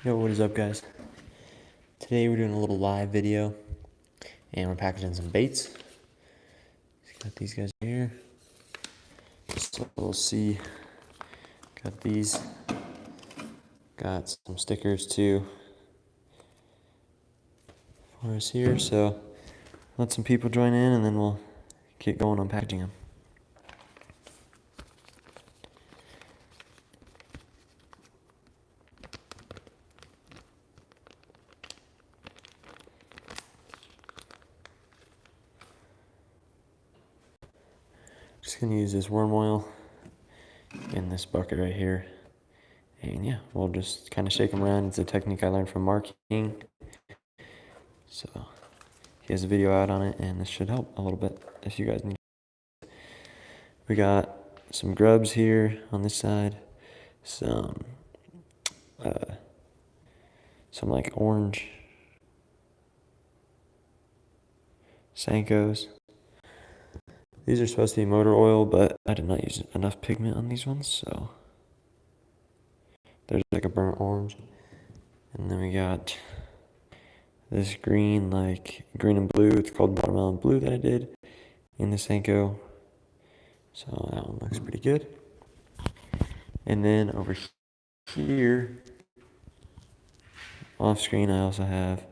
Yo, what is up, guys? Today we're doing a little live video and we're packaging some baits. Got these guys here. So we'll see. Got these. Got some stickers too for us here. So let some people join in and then we'll get going on packaging them. Just gonna use this worm oil in this bucket right here. And yeah, we'll just kind of shake them around. It's a technique I learned from Mark King. So he has a video out on it and this should help a little bit if you guys need. We got some grubs here on this side, some like orange Senkos. These are supposed to be motor oil, but I did not use enough pigment on these ones, so there's like a burnt orange. And then we got this green, like green and blue. It's called watermelon blue that I did in the Senko. So that one looks pretty good. And then over here, off screen, I also have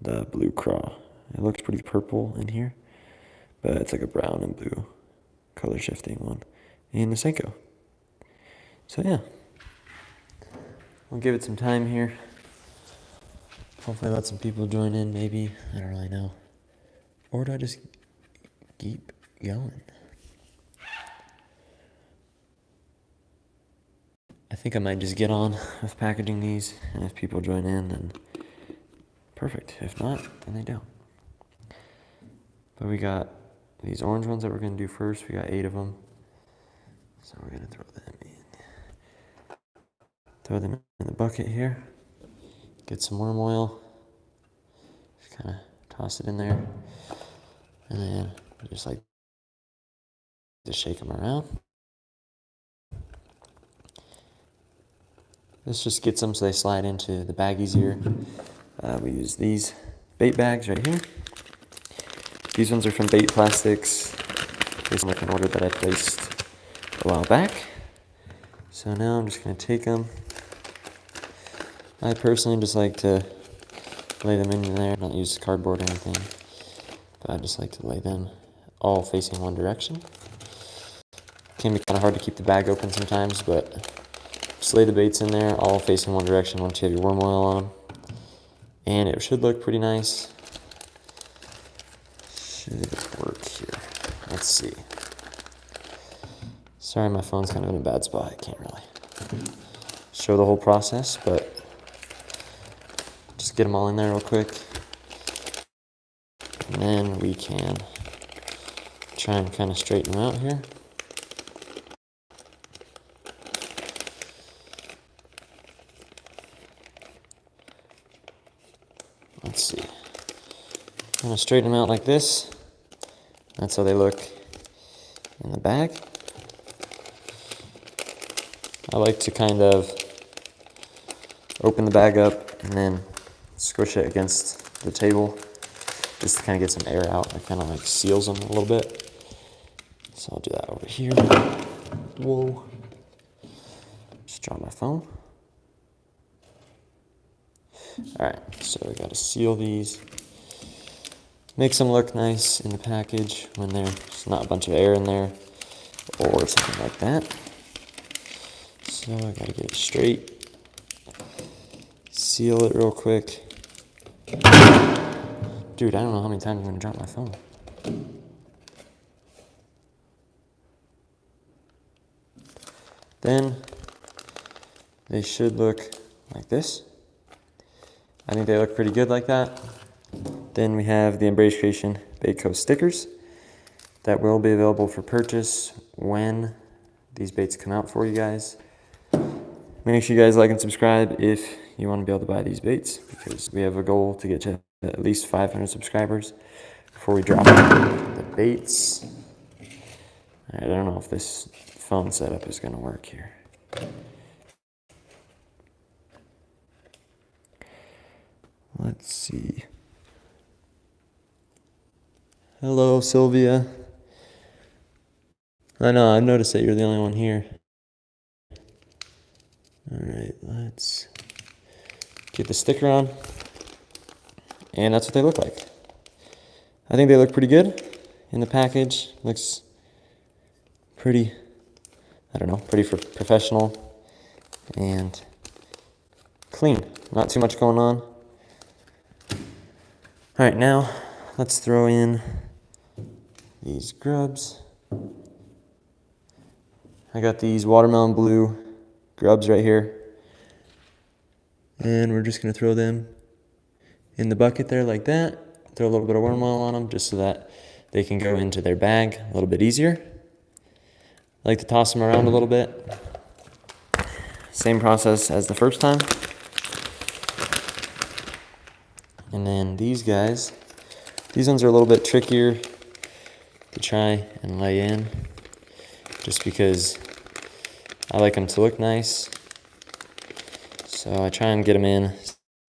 the blue craw. It looks pretty purple in here, but it's like a brown and blue color shifting one in the Senko. So yeah, we'll give it some time here. Hopefully let some people join in, maybe. I don't really know. Or do I just keep going? I think I might just get on with packaging these, and if people join in, then perfect. If not, then they don't. But we got these orange ones that we're going to do first. We got 8 of them. So we're going to throw them in. Throw them in the bucket here. Get some worm oil. Just kind of toss it in there. And then just like to shake them around. This just gets them so they slide into the bag easier. We use these bait bags right here. These ones are from Bait Plastics. Based on an order that I placed a while back. So now I'm just going to take them. I personally just like to lay them in there, not use cardboard or anything. But I just like to lay them all facing one direction. Can be kind of hard to keep the bag open sometimes, but just lay the baits in there, all facing one direction once you have your worm oil on them. And it should look pretty nice. Should it work here? Let's see. Sorry, my phone's kind of in a bad spot. I can't really show the whole process, but just get them all in there real quick. And then we can try and kind of straighten them out here. Let's see. I'm going to straighten them out like this. That's how they look in the bag. I like to kind of open the bag up and then squish it against the table just to kind of get some air out. It kind of like seals them a little bit. So I'll do that over here. Whoa. Just drop my phone. Alright, so we got to seal these. Makes them look nice in the package when there's not a bunch of air in there or something like that. So I got to get it straight. Seal it real quick. Dude, I don't know how many times I'm going to drop my phone. Then they should look like this. I think they look pretty good like that. Then we have the EmbraceCreation Bait Co stickers that will be available for purchase when these baits come out for you guys. Make sure you guys like and subscribe if you want to be able to buy these baits, because we have a goal to get to at least 500 subscribers before we drop the baits. I don't know if this phone setup is going to work here. let's see. Hello, Sylvia. I know, I've noticed that you're the only one here. All right, let's get the sticker on. And that's what they look like. I think they look pretty good in the package. Looks pretty, I don't know, pretty professional and clean. Not too much going on. All right, now let's throw in these grubs. I got these watermelon blue grubs right here. And we're just gonna throw them in the bucket there like that. Throw a little bit of worm oil on them just so that they can go into their bag a little bit easier. I like to toss them around a little bit. Same process as the first time. And then these guys, these ones are a little bit trickier to try and lay in, just because I like them to look nice. So I try and get them in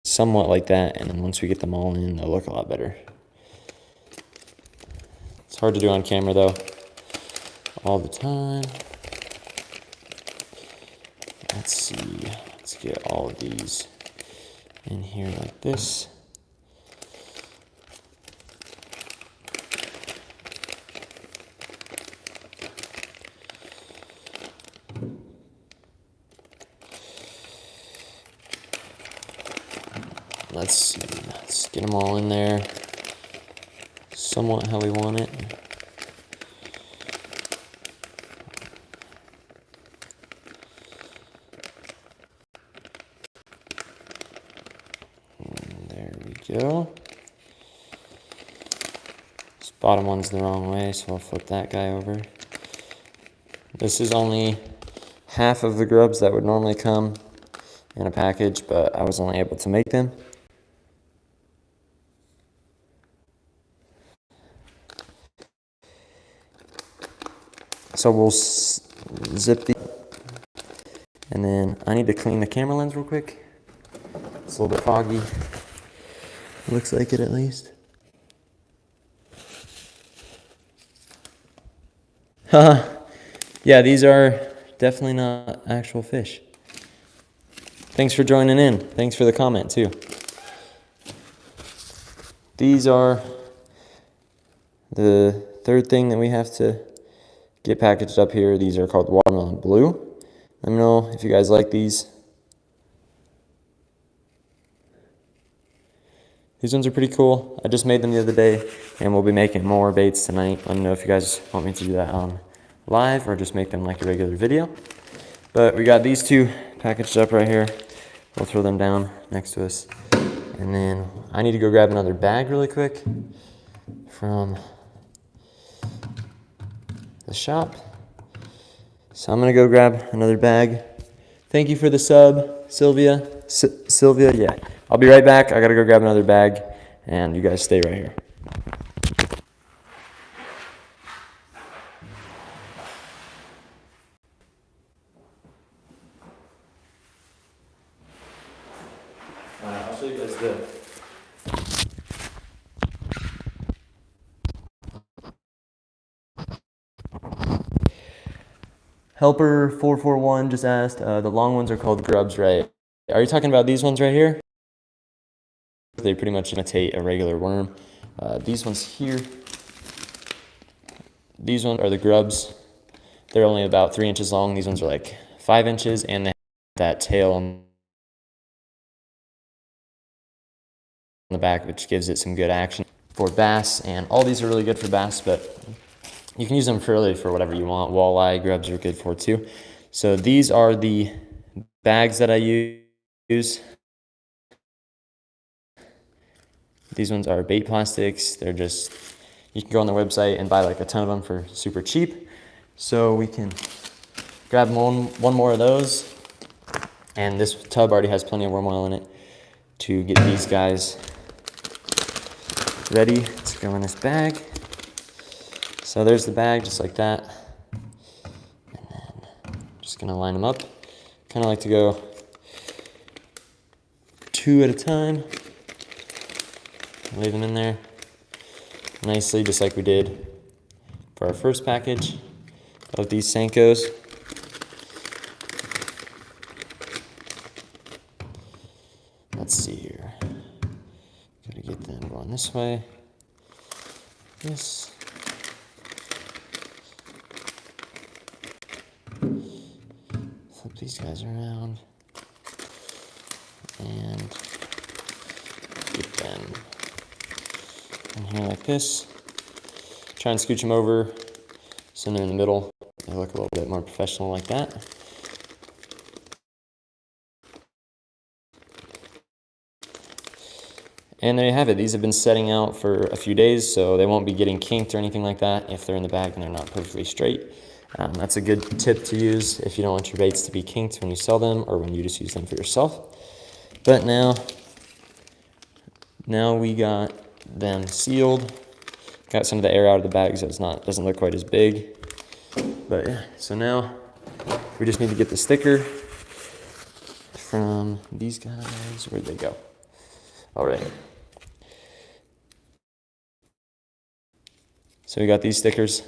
somewhat like that, and then once we get them all in, they'll look a lot better. It's hard to do on camera though, all the time. Let's see, let's get all of these in here like this. Let's see, let's get them all in there somewhat how we want it. And there we go. This bottom one's the wrong way, so I'll flip that guy over. This is only half of the grubs that would normally come in a package, but I was only able to make them. So we'll zip the, and then I need to clean the camera lens real quick. It's a little bit foggy. Looks like it at least. Haha. Yeah, these are definitely not actual fish. Thanks for joining in. Thanks for the comment too. These are the third thing that we have to get packaged up here. These are called watermelon blue. Let me know if you guys like these. These ones are pretty cool. I just made them the other day, and we'll be making more baits tonight. Let me know if you guys want me to do that on live or just make them like a regular video. But we got these two packaged up right here. We'll throw them down next to us. And then I need to go grab another bag really quick from the shop. So I'm gonna go grab another bag. Thank you for the sub, Sylvia. Sylvia, yeah. I'll be right back. I gotta go grab another bag, and you guys stay right here. I'll show you guys the Helper 441 just asked, the long ones are called grubs, right? Are you talking about these ones right here? They pretty much imitate a regular worm. These ones here, these ones are the grubs. They're only about 3 inches long. These ones are like 5 inches, and they have that tail on the back, which gives it some good action for bass. And all these are really good for bass, but you can use them really for whatever you want. Walleye grubs are good for too. So these are the bags that I use. These ones are bait plastics. They're just, you can go on their website and buy like a ton of them for super cheap. So we can grab one more of those. And this tub already has plenty of worm oil in it to get these guys ready to go in this bag. So there's the bag, just like that. And then just gonna line them up. Kind of like to go 2 at a time. lay them in there nicely, just like we did for our first package of these Senkos. Let's see here. Gotta get them going this way. This. Flip these guys around. And get them in here like this. Try and scooch them over so they're in the middle. They look a little bit more professional like that. And there you have it. These have been setting out for a few days, so they won't be getting kinked or anything like that if they're in the bag and they're not perfectly straight. That's a good tip to use if you don't want your baits to be kinked when you sell them or when you just use them for yourself. But now we got them sealed. Got some of the air out of the bag so it doesn't look quite as big. But yeah, so now we just need to get the sticker from these guys. Where'd they go? All right. So we got these stickers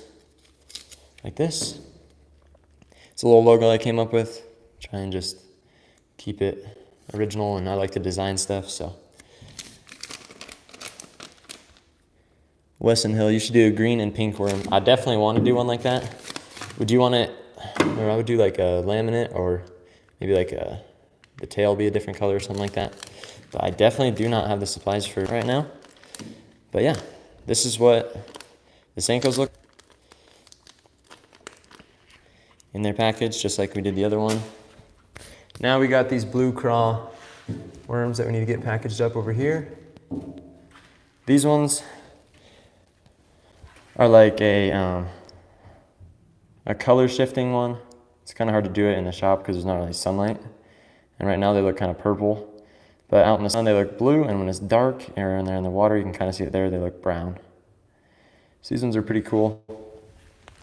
like this. It's a little logo I came up with. Try and just keep it original, and I like to design stuff, so. Wesson Hill, you should do a green and pink worm. I definitely want to do one like that. Would you want it, or I would do like a laminate, or maybe like the tail be a different color or something like that. But I definitely do not have the supplies for it right now. But yeah, this is what the Senkos look in their package, just like we did the other one. Now we got these blue craw worms that we need to get packaged up over here. These ones are like a color shifting one. It's kind of hard to do it in the shop because there's not really sunlight. And right now they look kind of purple. But out in the sun they look blue, and when it's dark or when they're in the water, you can kind of see it there, they look brown. So these ones are pretty cool.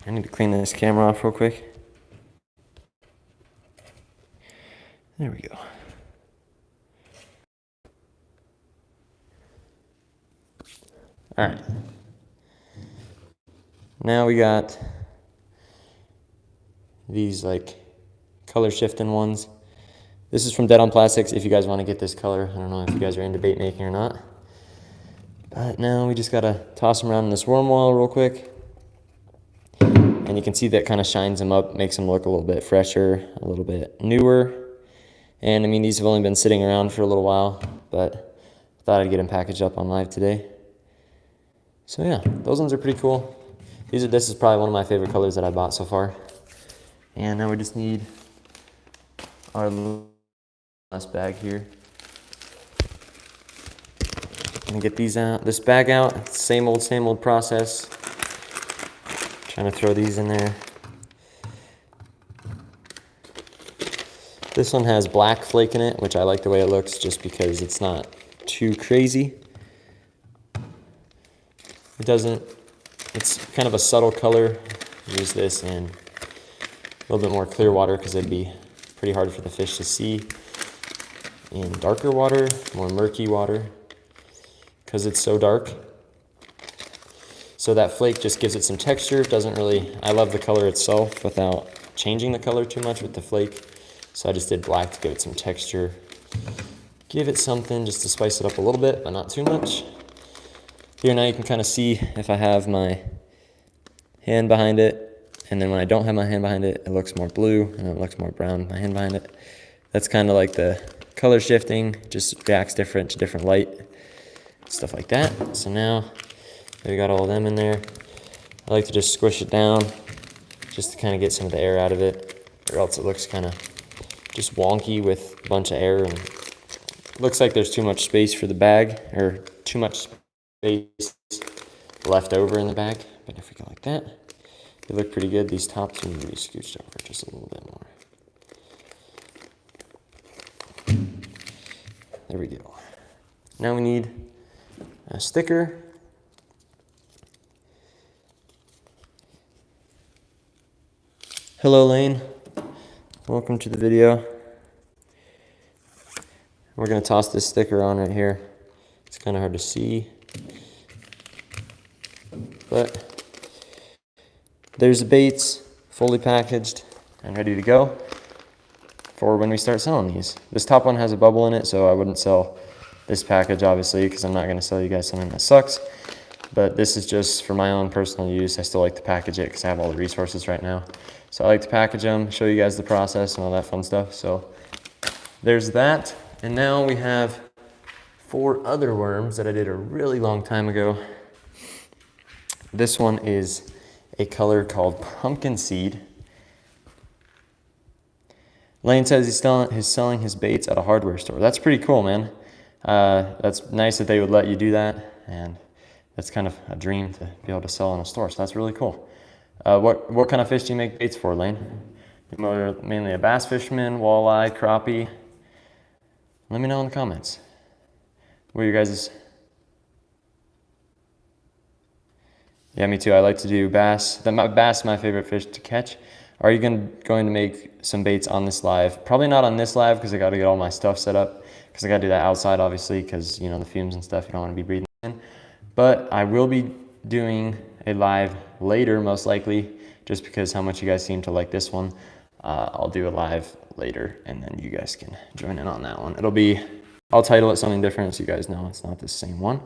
I need to clean this camera off real quick. There we go. All right. Now we got these like color shifting ones. This is from Dead on Plastics if you guys want to get this color. I don't know if you guys are into bait making or not. But now we just gotta toss them around in this worm oil real quick. And you can see that kind of shines them up, makes them look a little bit fresher, a little bit newer. And I mean, these have only been sitting around for a little while, but I thought I'd get them packaged up on live today. So yeah, those ones are pretty cool. This is probably one of my favorite colors that I bought so far. And now we just need our last bag here. Gonna get these out, this bag out. Same old process. Trying to throw these in there. This one has black flake in it, which I like the way it looks just because it's not too crazy. It's kind of a subtle color. Use this in a little bit more clear water because it'd be pretty hard for the fish to see. In darker water, more murky water, because it's so dark. So that flake just gives it some texture. I love the color itself without changing the color too much with the flake. So I just did black to give it some texture. Give it something just to spice it up a little bit, but not too much. Here now you can kind of see if I have my hand behind it, and then when I don't have my hand behind it, it looks more blue, and it looks more brown with my hand behind it. That's kind of like the color shifting, just reacts different to different light, stuff like that. So now we got all of them in there. I like to just squish it down just to kind of get some of the air out of it, or else it looks kind of just wonky with a bunch of air, and it looks like there's too much space for the bag, or too much space left over in the bag. But if we go like that, they look pretty good. These tops need to be scooched over just a little bit more. There we go. Now we need a sticker. Hello, Lane. Welcome to the video. We're going to toss this sticker on right here. It's kind of hard to see. But there's the baits, fully packaged and ready to go for when we start selling these. This top one has a bubble in it, so I wouldn't sell this package, obviously, because I'm not going to sell you guys something that sucks. But this is just for my own personal use. I still like to package it because I have all the resources right now. So I like to package them, show you guys the process and all that fun stuff. So there's that. And now we have 4 other worms that I did a really long time ago. This one is a color called Pumpkin Seed. Lane says he's selling his baits at a hardware store. That's pretty cool, man. That's nice that they would let you do that, and that's kind of a dream to be able to sell in a store, so that's really cool. What kind of fish do you make baits for, Lane? You're mainly a bass fisherman, walleye, crappie? Let me know in the comments. What are your guys'? Yeah, me too. I like to do bass. Bass is my favorite fish to catch. Are you going to make some baits on this live? Probably not on this live because I got to get all my stuff set up. Because I got to do that outside, obviously, because, you know, the fumes and stuff, you don't want to be breathing in. But I will be doing a live later, most likely, just because how much you guys seem to like this one. I'll do a live later, and then you guys can join in on that one. I'll title it something different so you guys know it's not the same one.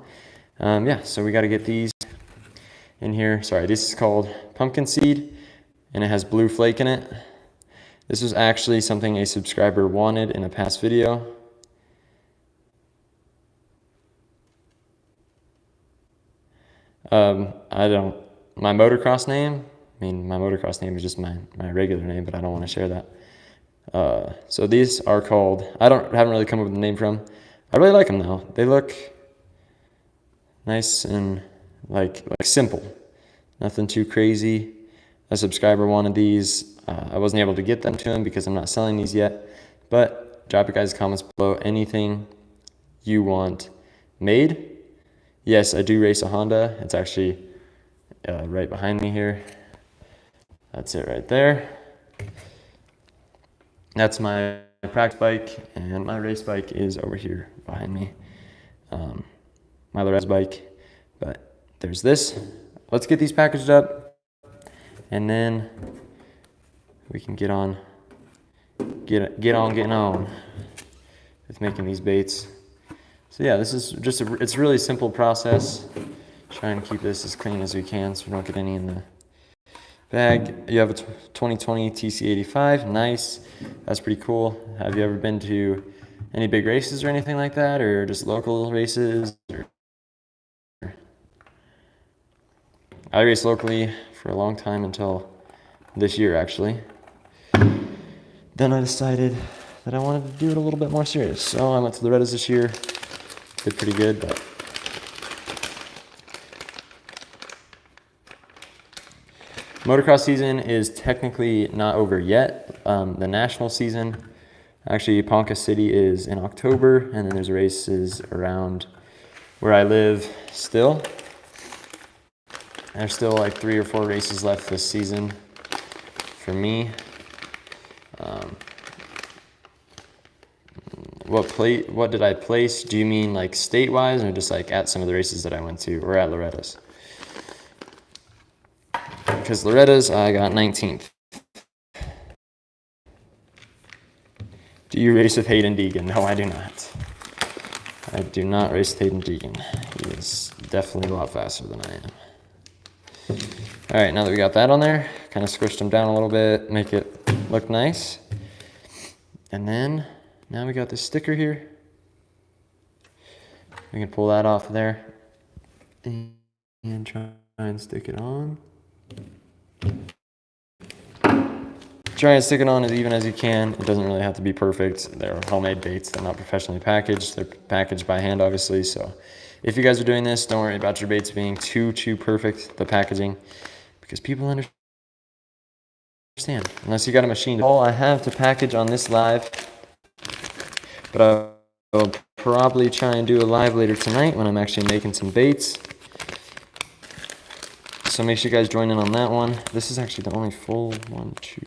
Yeah, so we got to get these in here. Sorry, this is called Pumpkin Seed, and it has blue flake in it. This was actually something a subscriber wanted in a past video. My motocross name, my motocross name is just my regular name, but I don't want to share that. So these are called, haven't really come up with a name for them. I really like them though. They look nice and like simple, nothing too crazy. A subscriber wanted these. I wasn't able to get them to him because I'm not selling these yet, but drop your guys' comments below. Anything you want made. Yes, I do race a Honda. It's actually right behind me here. That's it right there. That's my practice bike, and my race bike is over here behind me. My Lorez bike, but there's this. Let's get these packaged up, and then we can get on getting on with making these baits. So yeah, this is just it's a really simple process. Try and keep this as clean as we can so we don't get any in the bag. You have a 2020 TC85, nice. That's pretty cool. Have you ever been to any big races or anything like that, or just local races? I raced locally for a long time until this year, actually. Then I decided that I wanted to do it a little bit more serious. So I went to Loretta's this year. Did pretty good, but motocross season is technically not over yet. The national season, actually Ponca City, is in October, and then there's races around where I live still. There's still like 3 or 4 races left this season for me. What did I place? Do you mean like state-wise, or just like at some of the races that I went to, or at Loretta's? Because Loretta's, I got 19th. Do you race with Hayden Deegan? No, I do not. I do not race with Hayden Deegan. He is definitely a lot faster than I am. All right, now that we got that on there, kind of squished them down a little bit, make it look nice. And then, now we got this sticker here. We can pull that off of there and try and stick it on. Try and stick it on as even as you can. It doesn't really have to be perfect. They're homemade baits. They're not professionally packaged. They're packaged by hand, obviously. So if you guys are doing this, don't worry about your baits being too perfect, the packaging, because people understand. Unless you got a machine. All I have to package on this live, but I'll probably try and do a live later tonight when I'm actually making some baits. So make sure you guys join in on that one. This is actually the only full 1, 2,